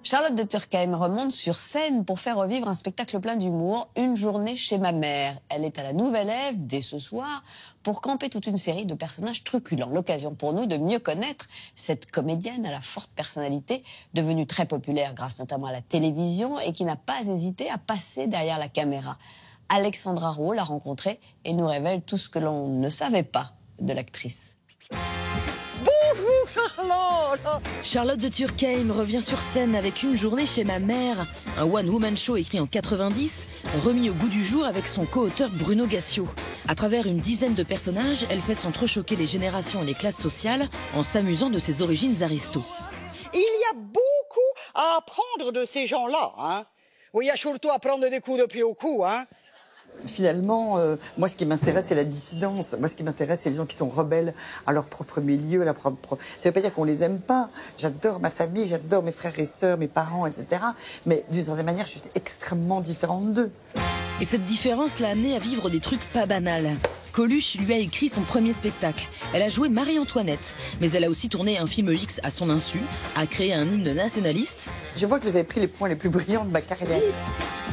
Charlotte de Turckheim remonte sur scène pour faire revivre un spectacle plein d'humour, Une journée chez ma mère. Elle est à la Nouvelle Ève dès ce soir pour camper toute une série de personnages truculents. L'occasion pour nous de mieux connaître cette comédienne à la forte personnalité, devenue très populaire grâce notamment à la télévision et qui n'a pas hésité à passer derrière la caméra. Alexandra Rouault l'a rencontrée et nous révèle tout ce que l'on ne savait pas de l'actrice. Charlotte de Turckheim revient sur scène avec Une journée chez ma mère, un one-woman show écrit en 90, remis au goût du jour avec son co-auteur Bruno Gassio. À travers une dizaine de personnages, elle fait s'entrechoquer les générations et les classes sociales en s'amusant de ses origines aristos. Il y a beaucoup à apprendre de ces gens-là, hein. Oui, il y a surtout à prendre des coups de pied au cou, hein. Finalement, moi, ce qui m'intéresse, c'est la dissidence. Moi, ce qui m'intéresse, c'est les gens qui sont rebelles à leur propre milieu, Ça ne veut pas dire qu'on les aime pas. J'adore ma famille, j'adore mes frères et sœurs, mes parents, etc. Mais d'une certaine manière, je suis extrêmement différente d'eux. Et cette différence l'a amenée à vivre des trucs pas banals. Coluche lui a écrit son premier spectacle. Elle a joué Marie-Antoinette, mais elle a aussi tourné un film X à son insu, a créé un hymne nationaliste. Je vois que vous avez pris les points les plus brillants de ma carrière.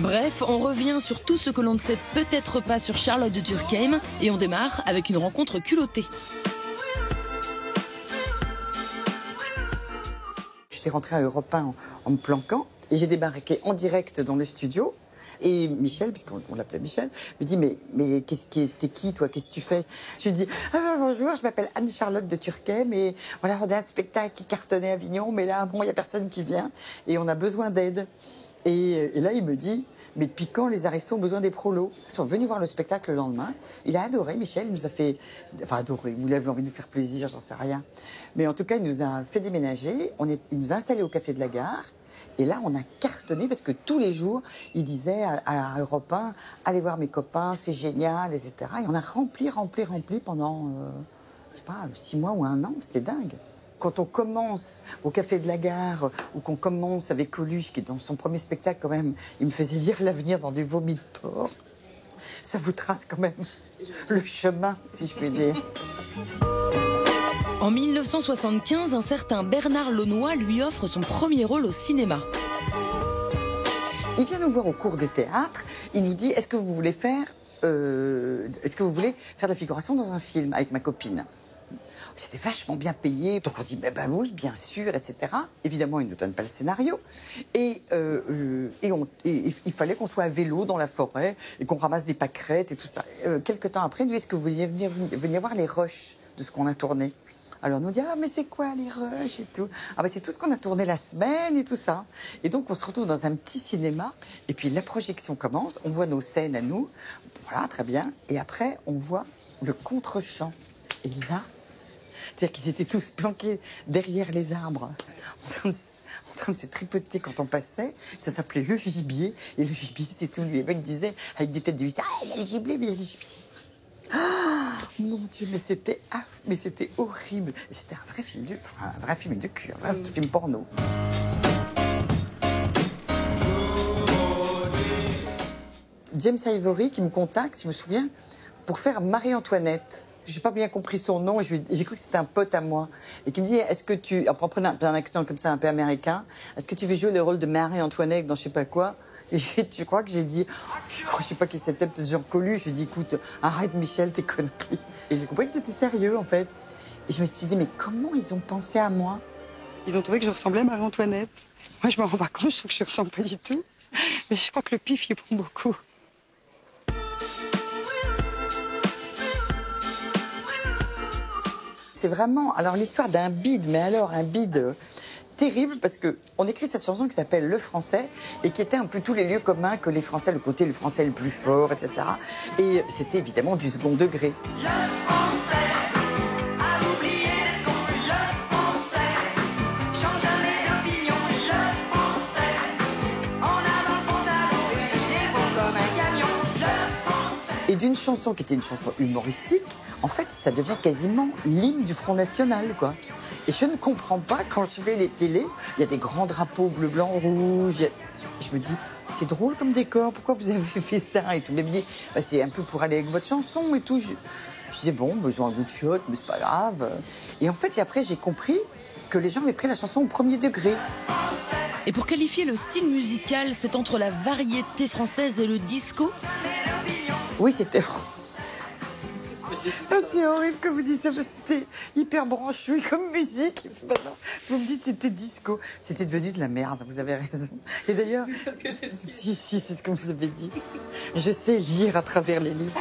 Bref, on revient sur tout ce que l'on ne sait peut-être pas sur Charlotte de Turckheim et on démarre avec une rencontre culottée. J'étais rentrée à Europe 1 en me planquant et j'ai débarqué en direct dans le studio. Et Michel, puisqu'on l'appelait Michel, me dit mais t'es qui toi, qu'est-ce que tu fais? Je lui dis bonjour, je m'appelle Anne-Charlotte de Turckheim et voilà, on a un spectacle qui cartonnait à Avignon, mais là bon, il y a personne qui vient et on a besoin d'aide. Et là il me dit mais depuis quand les aristos ont besoin des prolos? Ils sont venus voir le spectacle le lendemain. Il a adoré, Michel, il nous a fait... Enfin, adoré, il avait envie de nous faire plaisir, j'en sais rien. Mais en tout cas, il nous a fait déménager, il nous a installés au Café de la Gare. Et là, on a cartonné parce que tous les jours, il disait à Europe 1, allez voir mes copains, c'est génial, etc. Et on a rempli pendant, je sais pas, 6 mois ou 1 an, c'était dingue. Quand on commence au Café de la Gare ou qu'on commence avec Coluche, qui est dans son premier spectacle quand même, il me faisait lire l'avenir dans du vomi de porc. Ça vous trace quand même le chemin, si je puis dire. En 1975, un certain Bernard Launois lui offre son premier rôle au cinéma. Il vient nous voir au cours de théâtre, il nous dit est-ce que vous voulez faire de la figuration dans un film avec ma copine? C'était vachement bien payé, donc on dit ben oui, bien sûr, etc. Évidemment, il ne nous donne pas le scénario. Et il fallait qu'on soit à vélo dans la forêt et qu'on ramasse des pâquerettes et tout ça. Quelques temps après, nous, est-ce que vous vouliez venir voir les rushs de ce qu'on a tourné? Alors, on nous dit, ah, mais c'est quoi les rushs et tout? Ah, ben c'est tout ce qu'on a tourné la semaine et tout ça. Et donc, on se retrouve dans un petit cinéma. Et puis, la projection commence. On voit nos scènes à nous. Voilà, très bien. Et après, on voit le contre-champ. Et là, c'est-à-dire qu'ils étaient tous planqués derrière les arbres, en train de se tripoter quand on passait. Ça s'appelait le gibier. Et le gibier, c'est tout. Les mecs disaient, avec des têtes de vis, ah, il y a le gibier, mais il y a le gibier. Ah, mon Dieu, mais c'était horrible. C'était un vrai film de cul, un vrai film porno. James Ivory qui me contacte, je me souviens, pour faire Marie-Antoinette. J'ai pas bien compris son nom, j'ai cru que c'était un pote à moi. Et qui me dit, est-ce que tu, en prenant un accent comme ça un peu américain, est-ce que tu veux jouer le rôle de Marie-Antoinette dans je sais pas quoi? Et je crois que j'ai dit, je sais pas qui c'était, peut-être Jean Coluche. J'ai dit, écoute, arrête Michel, tes conneries. Et j'ai compris que c'était sérieux en fait. Et je me suis dit, mais comment ils ont pensé à moi? Ils ont trouvé que je ressemblais à Marie-Antoinette. Moi, je me rends pas compte, je trouve que je ne ressemble pas du tout. Mais je crois que le pif, il prend beaucoup. C'est vraiment, alors l'histoire d'un bide, mais alors un bide terrible, parce qu'on écrit cette chanson qui s'appelle Le Français, et qui était un peu tous les lieux communs que les Français, le côté le Français le plus fort, etc. Et c'était évidemment du second degré. Le Français a oublié les cons, le Français change jamais d'opinion, le Français en avant le pantalon, il est beau comme un camion, le Français. Et d'une chanson qui était une chanson humoristique, en fait, ça devient quasiment l'hymne du Front National, quoi. Et je ne comprends pas, quand je vais les télés, il y a des grands drapeaux bleu, blanc, rouge. Je me dis, c'est drôle comme décor, pourquoi vous avez fait ça? Et tout. Mais me dit, bah, c'est un peu pour aller avec votre chanson et tout. Je disais, bon, besoin de goût de shot, mais c'est pas grave. Et en fait, après, j'ai compris que les gens avaient pris la chanson au premier degré. Et pour qualifier le style musical, c'est entre la variété française et le disco? Oui, c'était... Ah, c'est horrible que vous dites ça, parce que c'était hyper branchouille comme musique. Vous me dites c'était disco. C'était devenu de la merde, vous avez raison. Et d'ailleurs... C'est ce que j'ai dit. Si, c'est ce que vous avez dit. Je sais lire à travers les livres.